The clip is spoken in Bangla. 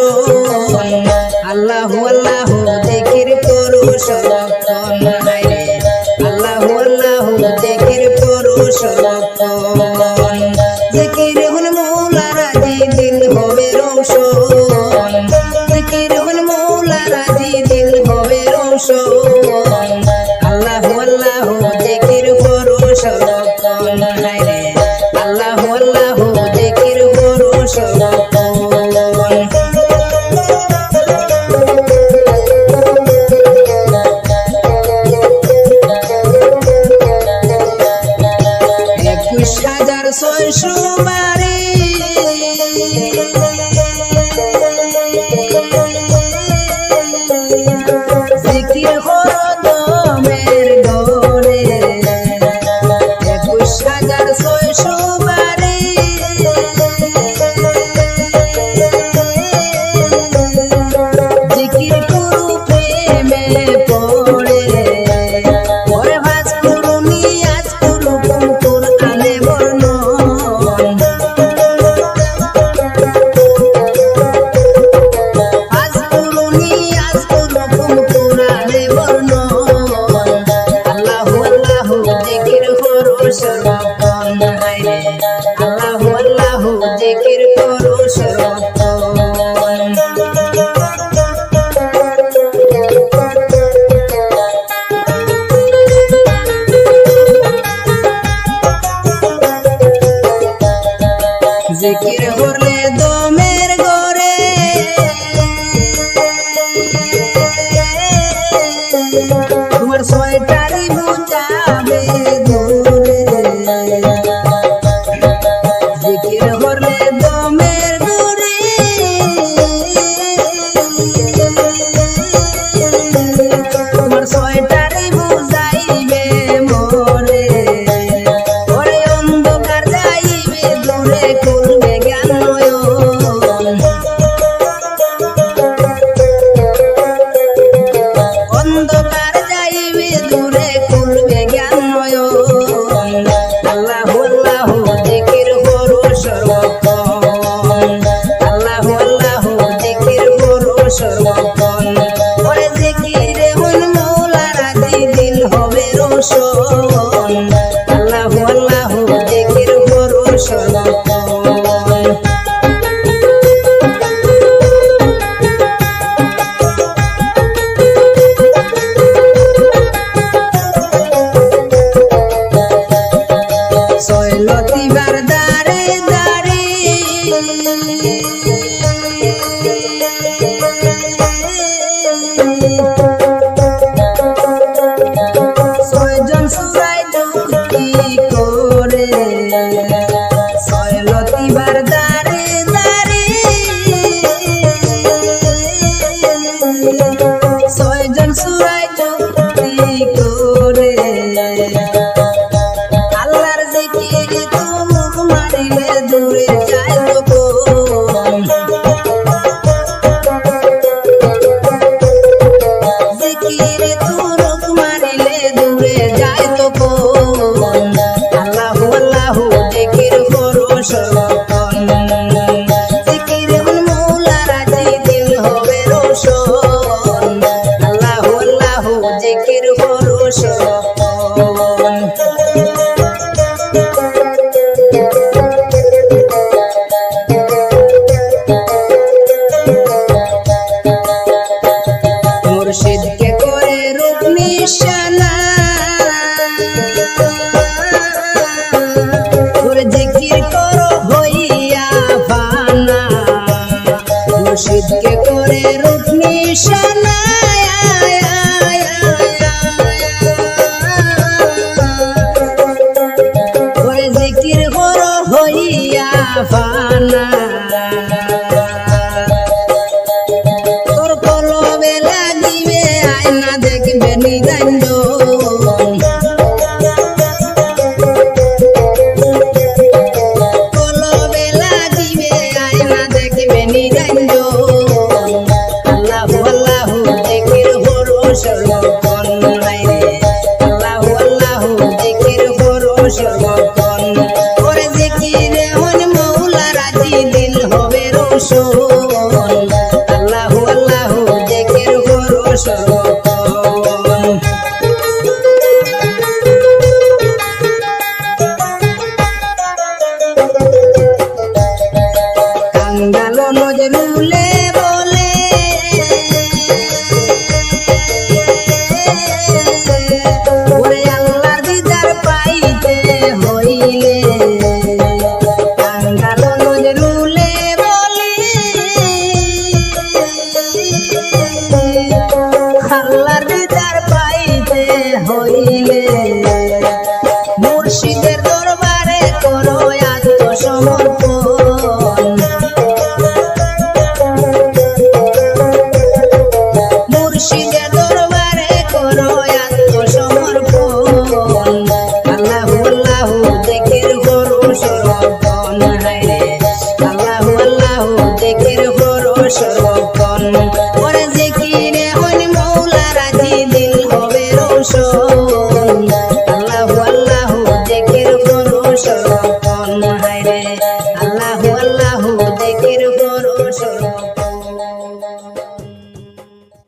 রোশন আল্লাহু আল্লাহু জিকির করো সর্বক্ষণ হায়রে আল্লাহু আল্লাহু জিকির করো সর্বক্ষণ জিকির হল মৌলা রাজি দিল হবে রোশন জিকির হল মৌলা রাজি দিল হবে রোশন আল্লাহু আল্লাহু জিকির করো সর্বক্ষণ হায়রে আল্লাহু আল্লাহু জিকির করো সর্বক্ষণ শ্বশুরবাড়ি জিকির করো দমের ঘরে 21,000 শ্বশুরবাড়ি জিকির করো প্রেমে পড়ে ওরে ভাজ করো নিয়াজ করো কোরআনে বর্ণ সর্বক্ষণ হায়রে আল্লাহু আল্লাহু জিকির করো সর্বক্ষণ জিকির করলে দমের ঘরে তোমার ছয়টারি বুঝাবে জিকির করলে দমের ঘরে তোমার ছয়টারি বুঝাইবে মোরে ওরে অন্ধকার যাইবে দূরে খুলবে জ্ঞান অন্ধকার যাইবে দূরে খুলবে জ্ঞান আল্লাহু আল্লাহু জিকির করো সর্বক্ষণ আল্লাহু আল্লাহু জিকির করো সর্বক্ষণ ওরে জিকিরে হল মৌলা রাজি দিল হবে রোশন আল্লাহু আল্লাহু জিকির করো সর্বক্ষণ লতিবার দারে দারে ছয়জন সুরাই দুটি করে লতিবার দারে দারে ছয়জন সুরাই দুটি করে আল্লাহর জিকির তুমুক মারিলে দূরে যায় তো জিকির তুমুক মারিলে দূরে যায় তো আল্লাহু আল্লাহু জিকির করো সর্বক্ষণ জিকির মৌলা রাজি দিল হবে রোশন আল্লাহু আল্লাহু জিকির করো সর্বক্ষণ মুর্শিদকে করে রূপ নিশানা ওরে জিকির করো হইয়া ফানা মুর্শিদকে করে রূপ নিশানা ওরে জিকির করো হইয়া ফানা তোর কলবে লাগিবে আয়না দেখবে নিরঞ্জন কলবে লাগিবে আয়না দেখবে নিরঞ্জন আল্লাহু আল্লাহু জিকির করো সর্বক্ষণ হায়রে আল্লাহু আল্লাহু জিকির করো সর্বক্ষণ ওরে জিকিরে হল মৌলা রাজি দিল হবে রোশন দিদার পাইতে হইলে মুর্শিদের দরবারে করো আত্মসমর্পণ মুর্শিদের দরবারে করো আত্মসমর্পণ আল্লাহু আল্লাহু জিকির করো সর্বক্ষণ হায়রে আল্লাহু আল্লাহু জিকির করো সর্বক্ষণ ওরে জিকিরে হইন মৌলা রাজি দিল হবে রোশন আল্লাহু আল্লাহু জিকির করো সর্বক্ষণ হায়রে